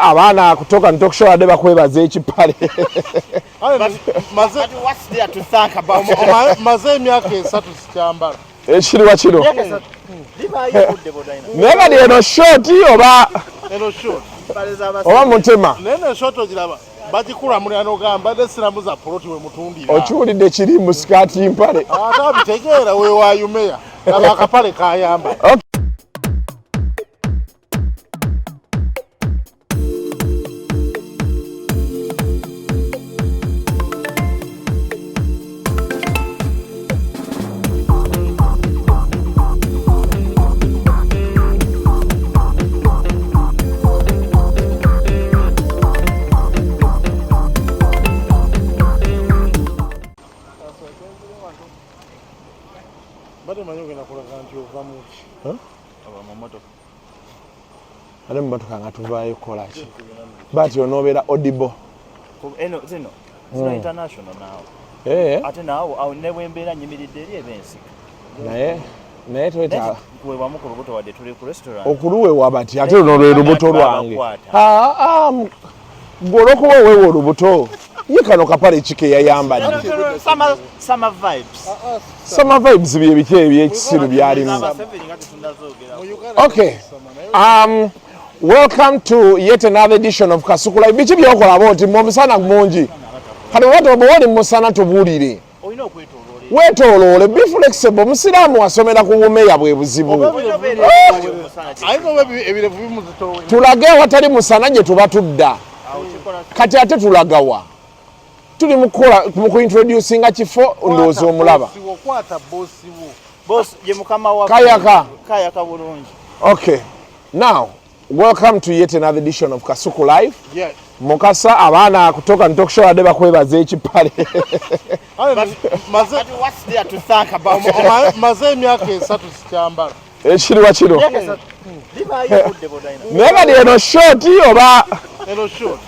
Abana kutoka Ntokshowade bakwebaza Ekipale. But what's there to think about? Maze emyaka 3 sikyambala. Ekiriwa kino. Nega ni eno short oba eno short. Oba mutema. Nene short ogiraba. Bagikula muri ano gamba desiramu za ploti we mutundira. Okiwulidde kiri mu skati mpale. Ata bitegeera we wayumeya. Aba akapale kayamba. Ale mbatoka ngatuvayo kola ki. But you know better audible. Zino international now. Ate nawo awo newembera nyimiridde eri ebensi. Naye tweta kuwe bamuko rubuto wadde tuli ku restaurant. Okuluwe wabati ate no rubuto lwange. Goloko wewe rubuto. Yekano kapale chike yayambadde. Summer vibes. Summer vibes bye bike ebyekisiru byalimu. Okay. Welcome to yet another edition of Kasukula. Bichi byokola boti mubisana mungi. Kati watu bawoli musana tubulire. Oyina okwetoloole. Wetoloole, be flexible. Musiramu asomera ku bumeya bwe buzibu. Tulage watali musana gye tuba tudda. Kati ate tulagawa. Tuli mukola mu introducing kifo ndozo omulaba. Boss je mukama wa Kayaka bulungi. Okay. Now, welcome to yet another edition of Kasuku Live. Yes. Mukasa abana kutoka Ntokshowade bakwebaza Ekipale. But what's there to think about? Maze emyaka 3 sikyambala. Ekiriwa kino. Nega ni eno short oba eno short.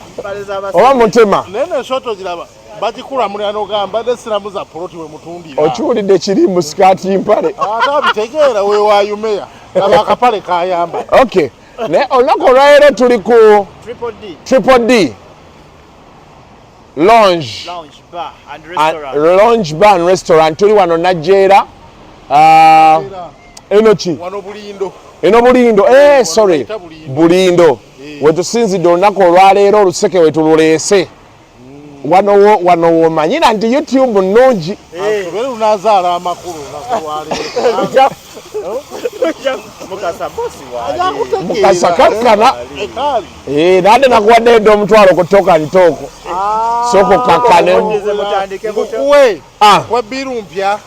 Oba mutema. Nene short ogiraba. Bagikula muri ano gamba desiramu za ploti we mutundira. Okiwulidde kiri mu skati mpale. Ata bitegeera we wayumeya. Aba akapale kayamba. Okay. Ne olako lwaero tuli ku Triple D. Lounge Bar and restaurant. Lounge bar and restaurant tuli wano Najera. Enochi. Wano Bulindo. Eno Bulindo. Sorry. Bulindo. Wetusinzidde olunaku olwaleero oluseke wetululeese. Wano womanyira nti YouTube nnungi. Bere unazaala amakulu nakwaleero. Mukasa bosi wali. Mukasa kakkana. Nade nakuwadde edda omutwalo kutoka ntoko. Soko kakkane. Kuwe. Webiru mpya.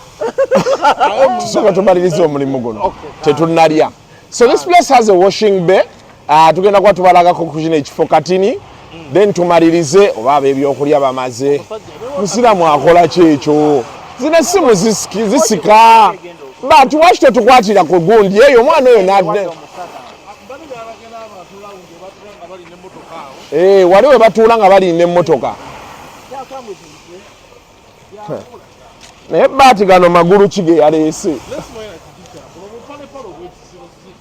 Tusooka tumaliriza omulimu guno. Tetunnalya. So this place has a washing bay. Tugenda kuba tubalagako ku kino ekifo katini. Then tumalirize oba ebyokulya bamaze. Musiramu akola kyekyo. Zino simu zisika. But watch tukwatira ku gundi eyo omwana oyo nadde. Wali we batuula nga balinda emmotoka. Naye baati gano magulu kige yaleese.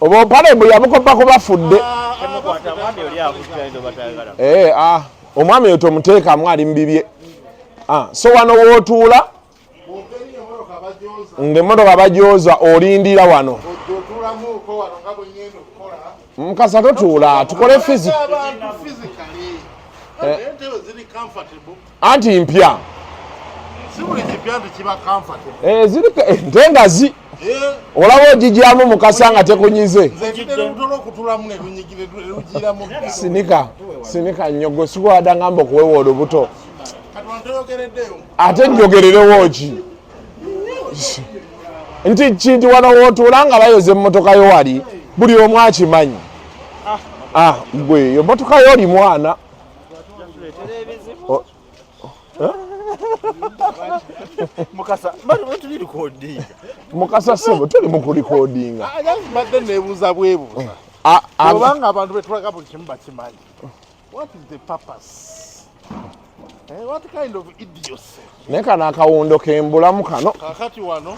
Oba opale bwe yabukopako bafudde. Omwami oyo tomuteekamu ali mubibye. So wano wootuula ng'emmotoka bajooza olindira wano. Mukasa totuula tukole physical. Anti mpya. Ntengazi. Olaba ogijjamu Mukasa nga tekunyize. Sinika nnyo sikwada ngamba okuwewa olubuto. Ate njogererewo ki? Nti kintu wano wootuula nga bayoza emmotoka yo wali buli omu akimanyi. Gwe yo mmotoka yo oli mwana. Mukasa bali tuli recording. Mukasa sebo tuli mu recordinga. Badde nebuuza bwebuuza. Obanga abantu betulaga buli kimu bakimanyi. What is the purpose? What kind of idiocy? Neka nakawundo kembulamu kano. Kakati wano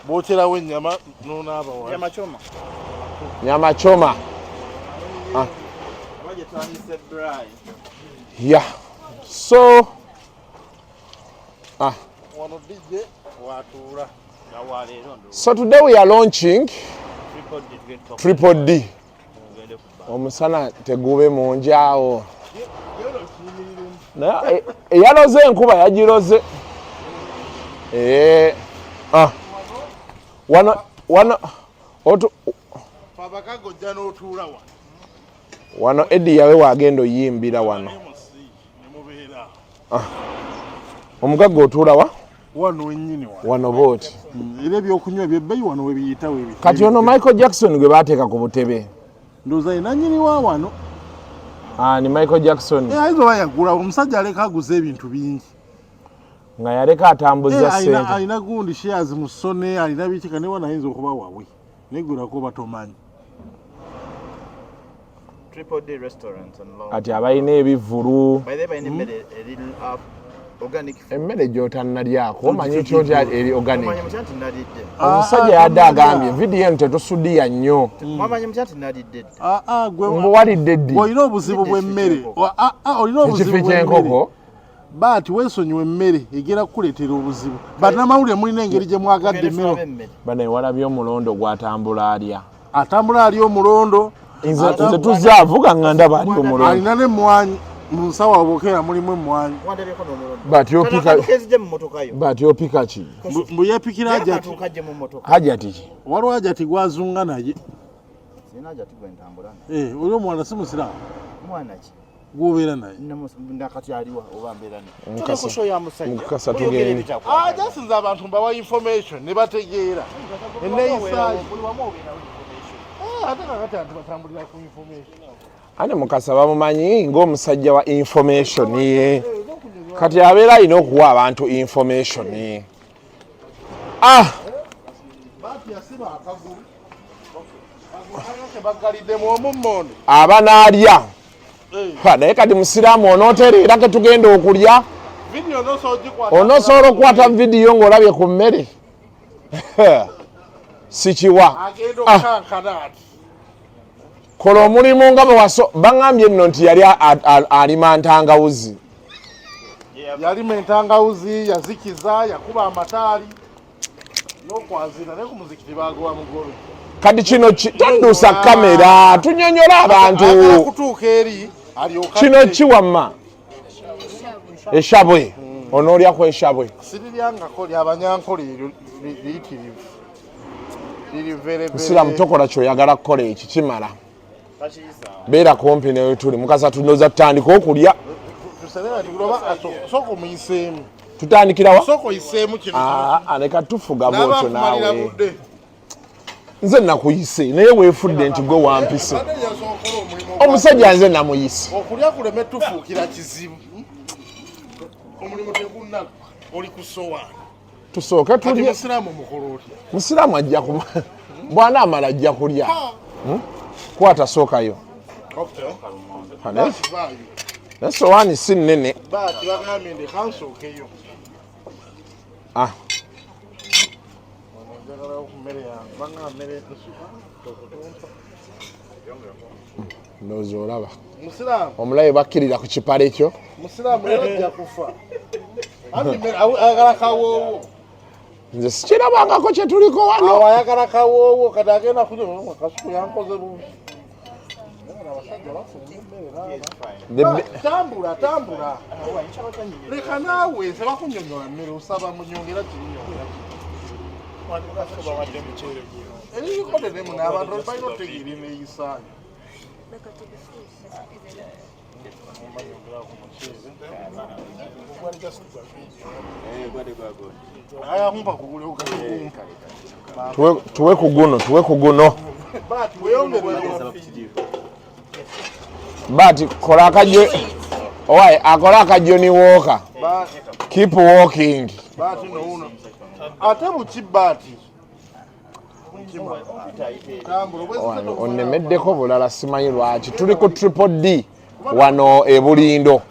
booterawo ennyama n'onaaba wano. Nyama choma. Nyama choma. Yeah. So so today we are launching Triple D. Omusana tegube munjaawo. Yaloze enkuba yagiroze. Wano Eddie yawe wagenda oyimbira wano. Omugaga otuula wa? Wano wennyini wano booti. Era ebyokunywa byebbeyi wano we biyitawo ebi. Kati ono Michael Jackson gwe baateeka ku butebe. Ndowooza ye nannyini wa wano. Ni Michael Jackson. Ayinza oba yagula omusajja aleka aguza ebintu bingi. Nga yaleka atambuza ssente. Alina gundi shares mu Sone, alina biki kane wano ayinza okuba wawe. Negulako batomanyi. Triple D restaurant and law. Ati abayina ebivulu. By the way, organic food. Emmere gy'otannalyako omanyi kyotya eri organic. Mwamanyi mutyanti nadidde. Omusajja yadde agambye vidiyo eno tetusudiya nnyo. Mwamanyi mutyanti nadidde. Gwe walidde ddi. Olina obuzibu bw'emmere. Olina obuzibu bw'emmere. Baati weesonyiwa emmere egera kukuleetera obuzibu. Bannamawulire mulina engeri gye mwagadde emmere. Bano ewalabye omulondo gw'atambula alya. Atambula alya omulondo. Nze tuzaavuga nga ndaba ali omulondo. Alina n'emmwanyi. Mu nsawo abookera mulimu emmwanyi. Bati opika ki? Mbu yeepikira Hajati. Hajati ki? Waliwo Hajati gwazunga naye. Sina Hajati gwe ntambula naye. Oli omwana si musiraamu? Mwana ki? Gw'obeera naye. Nakati aliwa oba mbeera naye. Mukasa tugende. Just nze abantu mbawa information ne bategeera. Enneeyisaayo. Ate kakati anti batambulira ku information. Ane Mukasa bamumanyi ng'omusajja wa information ye. Kati abeera alina okuwa abantu information ye. Aba n'alya. Naye kati musiraamu onootereera ke tugenda okulya. Onoosobola okukwata vidiyo ng'olabye ku mmere. Sikiwa. Kola omulimu nga baŋŋambye nno nti yali alima ntangawuzi. Yalima entangawuzi, yazikiza, yakuba amataali n'okwazira naye ku muzikiti baagoba mugolo. Kati kino tadduusa kamera tunyonyola abantu. Kutuuka eri alyoka. Kino kiwamma. Eshabwe. Onoolyaku eshabwe. Siriryangako lyabanyankole liyitirivu. Musiraamu tokola ky'oyagala kukola eki kimala. Beera kumpi ne tuli Mukasa tunoza tutandika okulya. Soko muyiseemu. Tutandikira wa? Soko yiseemu kino. Leka tufuga bwotyo naawe. Nze nakuyise naye weefudde nti gwe wampise. Omusajja nze namuyise. Okulya kuleme tufuukira kizibu. Omulimu tegunnako oli ku sowaani. Tusooke tulye. Musiraamu mukolo otya? Musiraamu ajja ku bwana amala ajja kulya. Kwata sookayo. Ne sowaani si nnene. Baati bagambye ndi kansookeyo. Ndowooza olaba. Musiraamu. Omulabe bakkirira ku kipale kyo. Musiraamu era ajja kufa. Ayagala kawoowo. Nze sikirabangako kye tuliko wano. Awo ayagala kawoowo kati agenda kunywa kasuku yankoze bubi. Tambula. Leka naawe nze bakunyonyola mmere osaba munyongera kirinyongera. Eribikodere n'abantu balina otegeera enneeyisaayo. Tuwe ku guno. But kola akajjo. Owaye akola akajjo ni walker. Keep walking. Ate mukibbaati. Onnemeddeko bulala simanyi lwaki. Tuli ku Triple D wano e Bulindo.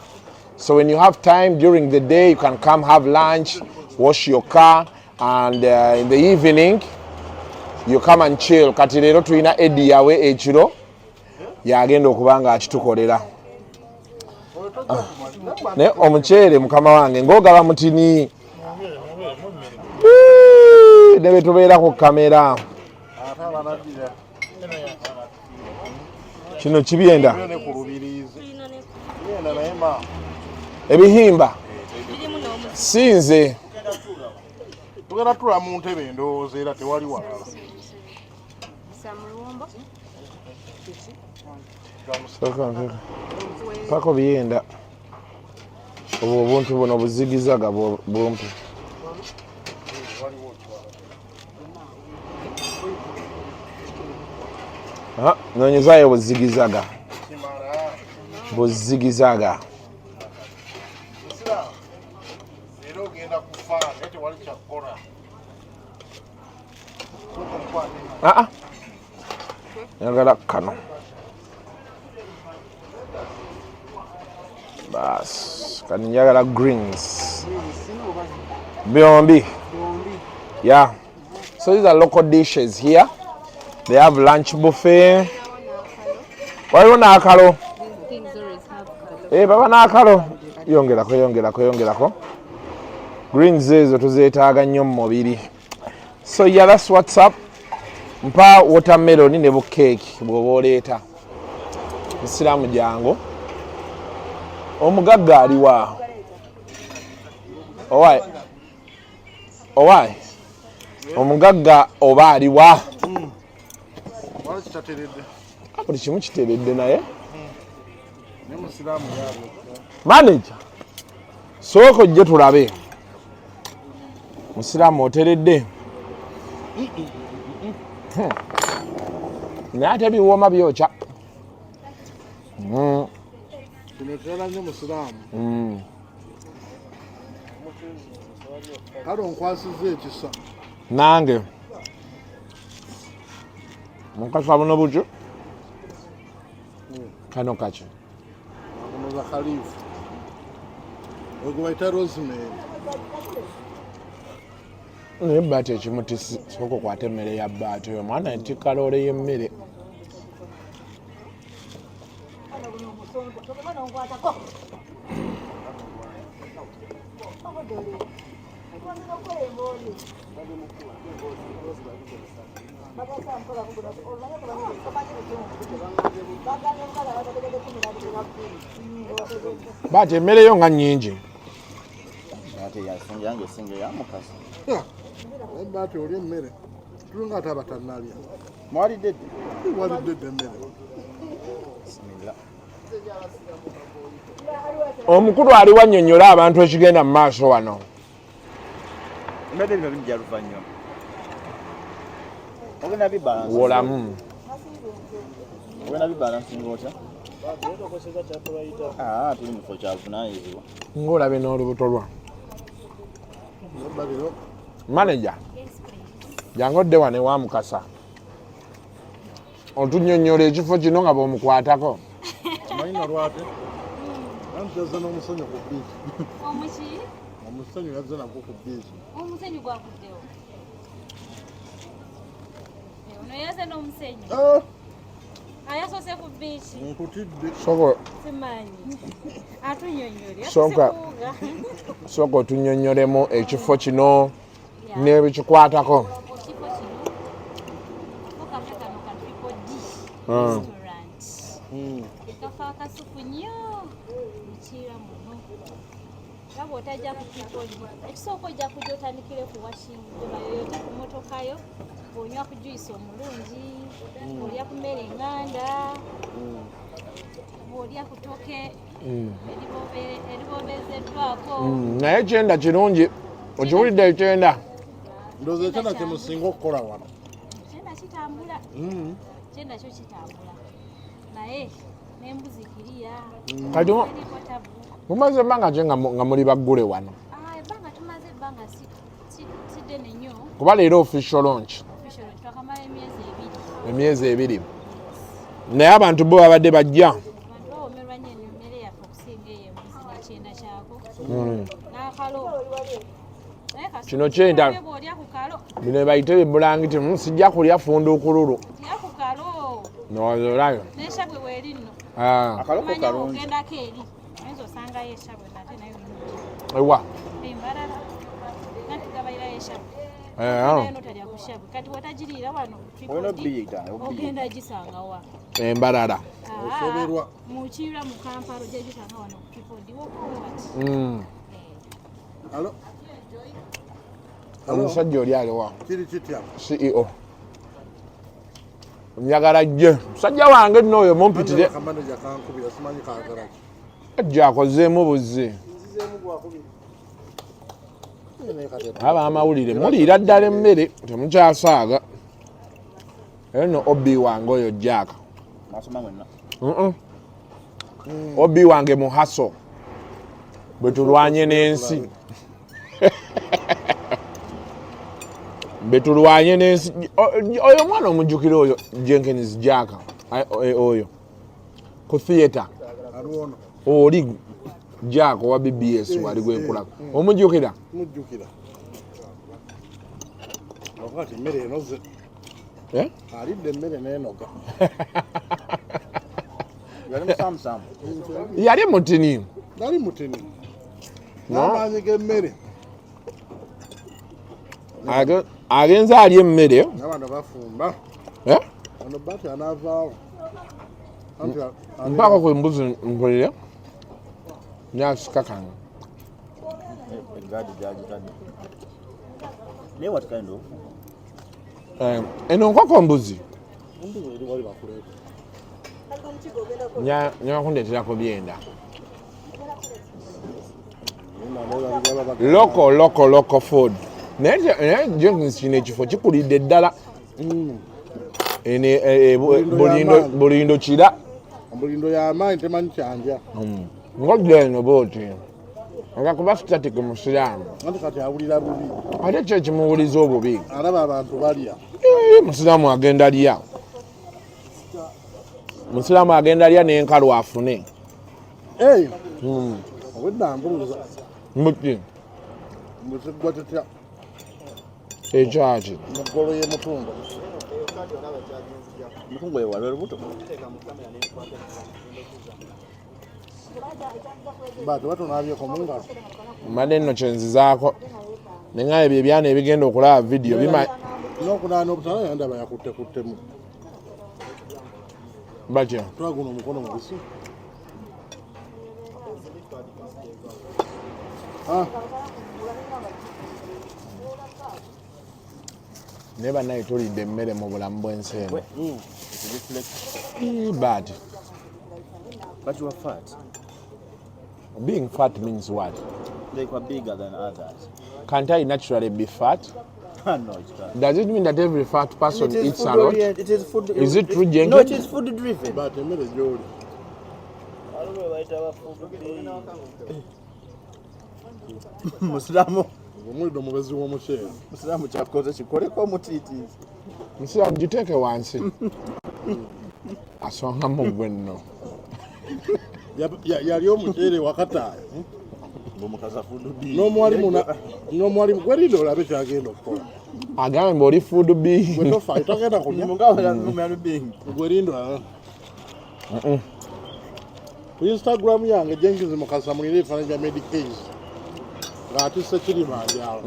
So when you have time during the day, you can come have lunch, wash your car, and in the evening, you come and chill. Kati leero tulina Eddie yawe ekiro yagenda okuba nga akitukolera. Ne omuceere mukama wange ng'ogaba mutini ne bwe tubeera ku kamera. Kino kibyenda ebihimba sinze tugenda tula mu ntebe ndowooza era tewali walala. pako biyenda obwo obuntu buno buzigizaga bumpi. Nonyezayo buzigizaga buzigizaga. Njagala kano bas kani njagala greens byombi. Yeah, so these are local dishes here. They have lunch buffet. Waliwo n'akalo. Baba n'akalo. Yongerako. Greens ezo tuzeetaaga nnyo mu mubiri. So yeah, that's what's up. Mpa watermelon ne bu cake bw'oba oleeta. Musiraamu jangu. Omugagga aliwa. Owai. Omugagga oba aliwa. Buli kimu kiteredde naye. Manager. Sooka ojje tulabe. Musiraamu oteredde. Naye ate biwooma byokya. Kale onkwasizza ekisa. Nange. Mukasa buno butyo. Kano kaki. Ono za Khalifu. Ogwo bayita rosemary. Ebbata ekimuti sooka okwata emmere ya bbaata oyo mwana etikka loole y'emmere. Bati emmere yo nga nnyingi. Bati oli emmere. Tulunga ate abatannalya. Mwalidde emmere. Omukulu ali wannyonnyola abantu ekigenda mu maaso wano. Mbadde bino bijja luvannyuma. Ogenda bibalance. Wolamu. Ogenda bibalance ng'otya? Tuli mu kifo kya buvunaanyizibwa. Ng'olabe n'olubuto lwa. Manager. Jangu odde wano ewa Mukasa. Otunnyonnyola ekifo kino nga bw'omukwatako. Mayina lwate. Anti yazze n'omusenyu ku bbiici. Omuki? Omusenyu yazze nagwo ku bbiici. Omusenyu gwakuddewo. Ono yazze n'omusenyu. Ayasoose ku bbiici. Nkutidde. Simanyi. Atunnyonnyole. Sooka otunnyonnyolemu ekifo kino n'ebikikwatako. Ekifo kino. Kaffe kano ka Tripple D restaurant. Ekafo akasupu nnyo. Mukiira muno. Nga bw'otajja ku Tripple D. Ekisooka ojja kujja otandikire ku washing gye bayoyota ku motokayo. Onywa ku juice omulungi. Olya ku mmere enganda. Olya ku ttooke eribobeezeddwako. Naye ekyenda kirungi. Okiwulidde ekyenda? Ndowooza ekyenda kye musinga okukola wano. Ekyenda kitambula. Ekyenda kyo kitambula. Naye n'embuzi kiriya. Kati mumaze ebbanga ki nga muli baggule wano? Ebbanga tumaze ebbanga si ddene nnyo. Kuba leero official launch. Twakamala emyezi ebiri. Naye abantu bo babadde bajja. Abantu bawomerwa nnyo emmere yaffe okusinga eyo embuzi n'ekyenda kyako. N'akalo. Kino kyenda. Bw'olya ku kalo. Bino bayite ebbulangiti. Sijja kulya funduukululu. Lya ku kalo. N'ololayo. N'eshabwe bw'eri nno. Akaloko kalungi. Ogendako eri. Ayinza osangayo eshabwe nate nayo nnungi. Ewa. Embalala. Nanti gabayirayo eshabwe. Nayo notalya ku shabwe. Kati watagiriira wano Olina biyita. ogenda gisanga wa. Embalala. Osoberwa. Mukiira mu Kampala ojja gisanga wano ku Tripple D. Alo. Omusajja oli aliwa. Kiri kitya. CEO. Njagala jje. Musajja wange nno oyo mumpitire. Kamanaja kankubira simanyi kaagala ki. Ajja akozeemu buzzi. Aba amawulire muliira ddala emmere temukyasaaga. Eno Obi wange oyo Jack. Masoma mwenna. Obi wange muhaso. Bwe tulwanye n'ensi. Betulwanye n'ensi. Oyo mwana omujjukira oyo Jenkins Jack. Oyo. Ku theater. Aluono. Oli Jack wa BBS wali gwekula. Omujjukira? Mujjukira. Wakati mmere enoze. Alidde emmere n'enoga. Yali musamusamu. Yali mutini. Nali mutini. N'amaanyi g'emmere. Agenza alya emmere. N'abantu bafumba. Ono bati anaavaawo. Mpaka ku mbuzi mpulire. Nyasika kange. Egadi gyagitadde. Naye what kind of? Eno nkoko mbuzi. Mbuzi eri wali bakuleeta. Nyakundeeterako byenda. Local food. Naye Jenkins kino ekifo kikulidde ddala. Bulindo kira. Bulindo y'amaanyi temanyi kyanja. Ngodde eno booti. Nga kuba static musiraamu. Anti kati awulira bubi. Ate kyo ekimuwuliza obubi. Alaba abantu balya. Musiraamu agenda lya. Musiraamu agenda lya n'enkalu afune. Obwedda mbuuza. Muki. Mbuziggwa tutya. Ekyaki. Muggolo ye mutungo. Mutungo ye walwe lubuto. Batu batunabyeko mu ngalo. Mbadde nno kyenzizaako. Nenga ebyo ebyana ebigenda okulaba vidiyo bimanyi. N'okunaana obutala yandaba yakuttekuttemu. Batya. Twaguno omukono mu bisu. Naye bannaye tulidde emmere mu bulamu bw'ensi eno. Bad. But you are fat. Being fat means what? Like are bigger than others. Can't I naturally be fat? No, it can't. Does it mean that every fat person eats a lot? It is food. Is it true, Jenkins? No, it is food driven. But emmere gy'oli. Musiramu. Omulidde omubezi w'omuceere. Musiramu kyakoze kikoleko omutiitiizi. Musiramu giteeke wansi. Asongamu gwe nno. Yali omuceere wakataayo. Omukazi food B. N'omwalimu gweriide olabe kyagenda okukola. Agambe mb'oli food B. Gwe tofa togenda kulya. Gwerindo. Ku Instagram yange Jenkins Mukasa mulina ebifaananyi bya Medicaid. Ng'atisse Kirimanjaro.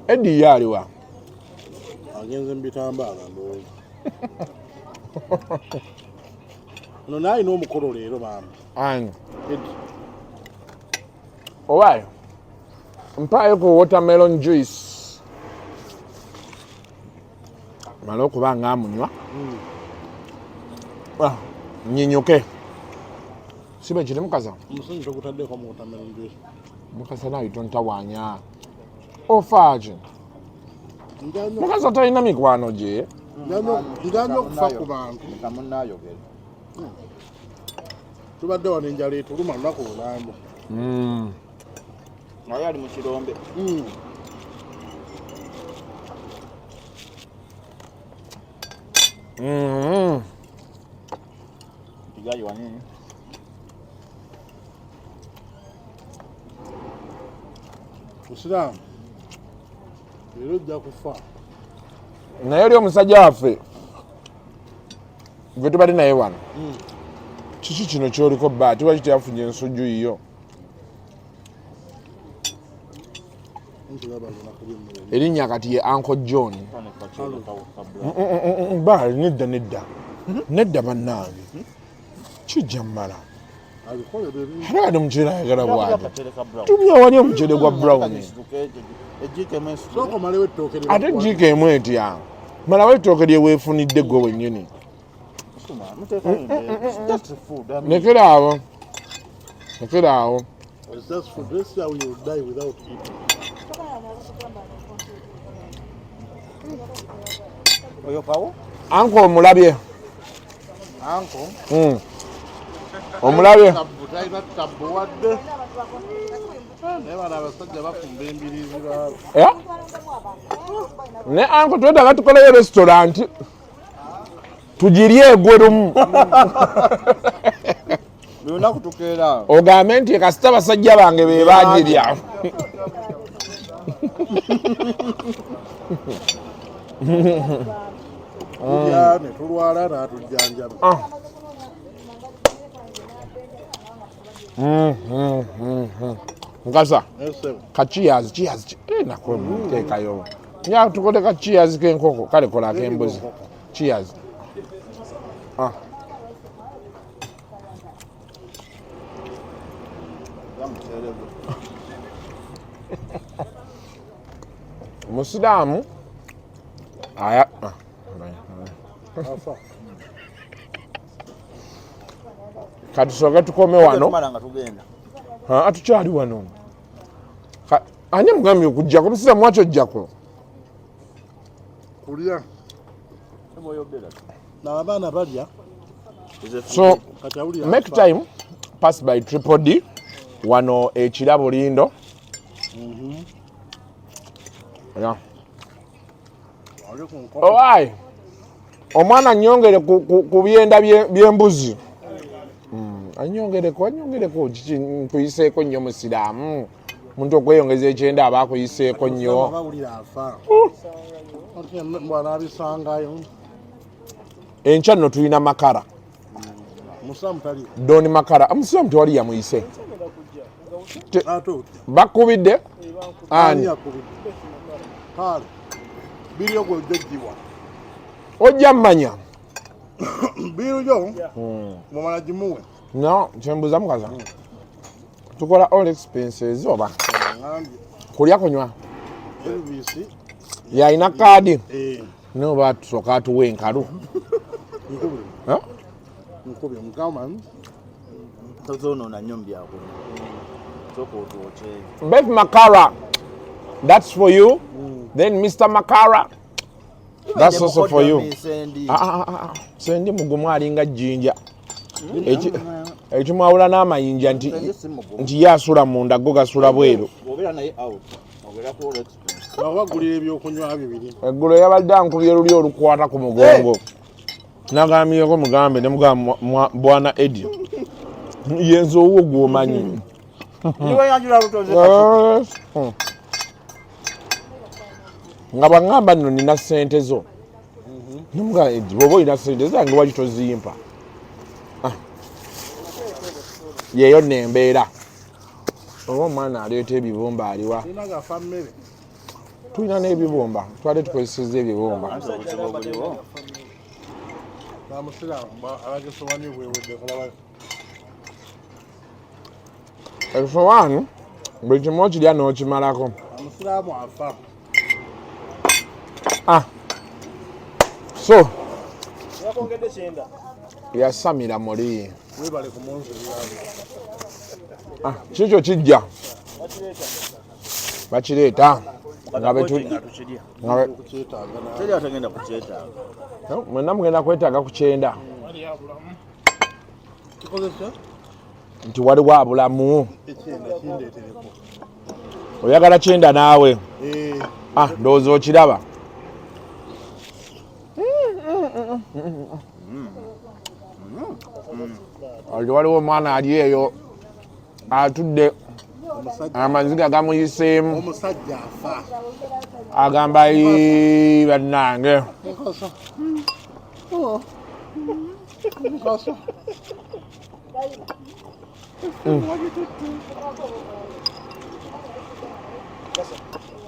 Eddie ye aliwa? Agenze mu bitambaala ndowooza. Ono n'alina omukolo leero maama. Ani? Eddie. Owaayo. Mpaayo ku watermelon juice. Mala okuba nga amunywa. Nnyinyuke. Sibe kiri Mukasa? Omusingi togutaddeko mu watermelon juice. Mukasa nayo tontawaanya. Ofaaje. Mukasa talina mikwano gye. Njanya okufa ku bantu. Kamunaayogera. Tubadde wano enjala etuluma lunaku lulambo. Naye ali mu kirombe. Kigali wanini? Musiraamu. Leero ojja kufa. Naye oli omusajja waffe. gwe tubadde naye wano kiki kino kyoliko bba tiwaki teyafunye ensujju yiyo erinnya kati ye Uncle John ba nedda bannange kijja mmala ate kati omuceere ayagala bwati tumya wali omuceere gwa brown ate jiika emu etya malawo ettooke lye weefunidde gwe wennyini nekera awo anko omulabye omulabye ne anko twetaaga tukoleyo restaurant tugirye egwe lumu ogambe nti kasita basajja bange be bagirya netulwala natujjanjaba nkasa kachiyazi nakwetekayo nya tukole kachiyazi kenkoko kale kola kembuzi cheers Muslimu aya katusoka tukome wano atukyali wano ani mugambye okujjako musiza mwacho ojjako kulya n'abaana balya so make time pass by Tripple D wano ekira Bulindo omwana anyongere ku byenda by'embuzi anyongereko nkuyiseeko nnyo musiraamu omuntu okweyongeza ekyenda aba akuyiseeko nnyo enkya nno tulina makara doni makara musiraamu tewali yamuyise bakubidde ani ojja mmanya birujo mumala jimuwe no kyembuza mukaza tukola all expenses oba kulya kunywa yalina kaadi noba tusooka atuwa enkalu nkubye mukama tozonoona nnyo mbyako Beef Makara, that's for you. Then Mr. Makara, that's also for you. Sendi mugumu alinga jinja. Ekimwawula n'amayinja nti yasula munda go gasula bweru. Wagulira ebyokunywa bibiri. Eggulo yabadde ankubye luli olukwata ku mugongo. Nagambyeko mugambe ne mugamba bwana Eddie. Yenzo wo gwomanyi. Nga bangamba nno nina ssente zo nomuga Eddie bwoba olina ssente zange waki tozimpa yeyo nembeera oba omwana aleeta ebibumba aliwa tulina n'ebibumba twali tukozeseza ebibumba ebisowaani buli kimu okirya n'okimalako so yasamira muli kikyo kijja bakireeta mwena mugenda kwetaaga ku kyenda nti waliwo abulamu oyagala kyenda naawe ndowooza okiraba oli waliwo omwana ali eyo atudde amaziga gamuyiseemu omusajja afa agamba bannange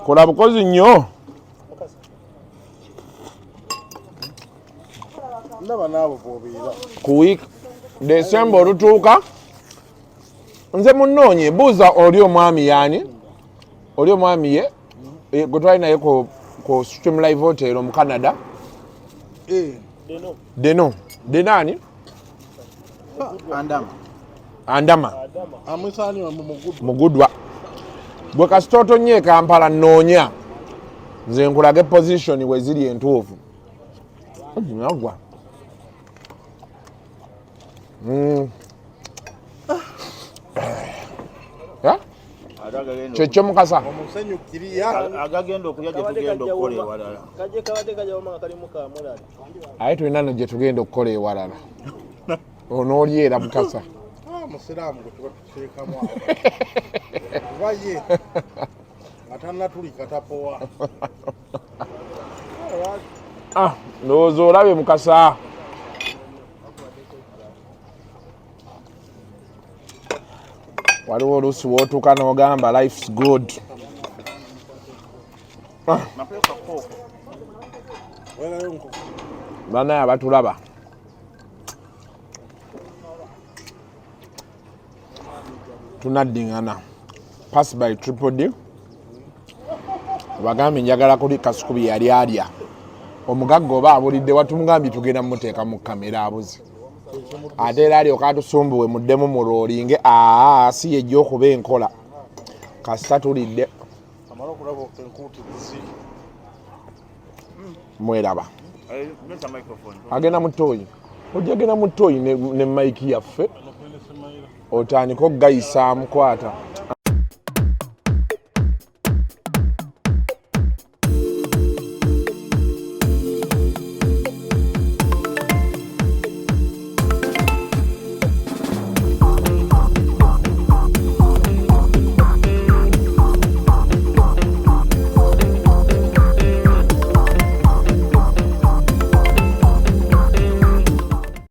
Kola bukozi nnyo. Ndaba nabo bw'obeera. Ku week December olutuuka nze munoonye buuza oli omwami yani oli omwami ye gwe twali naye ku Stream Live Hotel mu Canada. Deno denani andama Amusani wa mugudwa bwe kasitoto nye Kampala nnoonya nze nkulage position we ziri entuufu nagwa kyekyo mukasa omusenyu kiriya agagenda okulya gye tugenda okukola ewalala aye tulina no gye tugenda okukola ewalala onooli era mukasa musiraamu gwe tuba tuteekamu awo kuba ye atanatulika tapowa ndowooza olabye mukasa waliwo oluusi wootuuka n'ogamba life's good. Banaye abatulaba tunaddingana pass by Tripple D bagambe njagala kuli kasukubi yali alya omugagga oba abulidde watumugambye tugenda mmuteeka mu kamera abuzi ate era alyoka atusumbuwe muddemu mu loolinge si yejja okuba enkola kasita tulidde mweraba agenda mu ttooyi ojja agenda mu ttooyi ne mayiki yaffe otandika okugayisa amukwata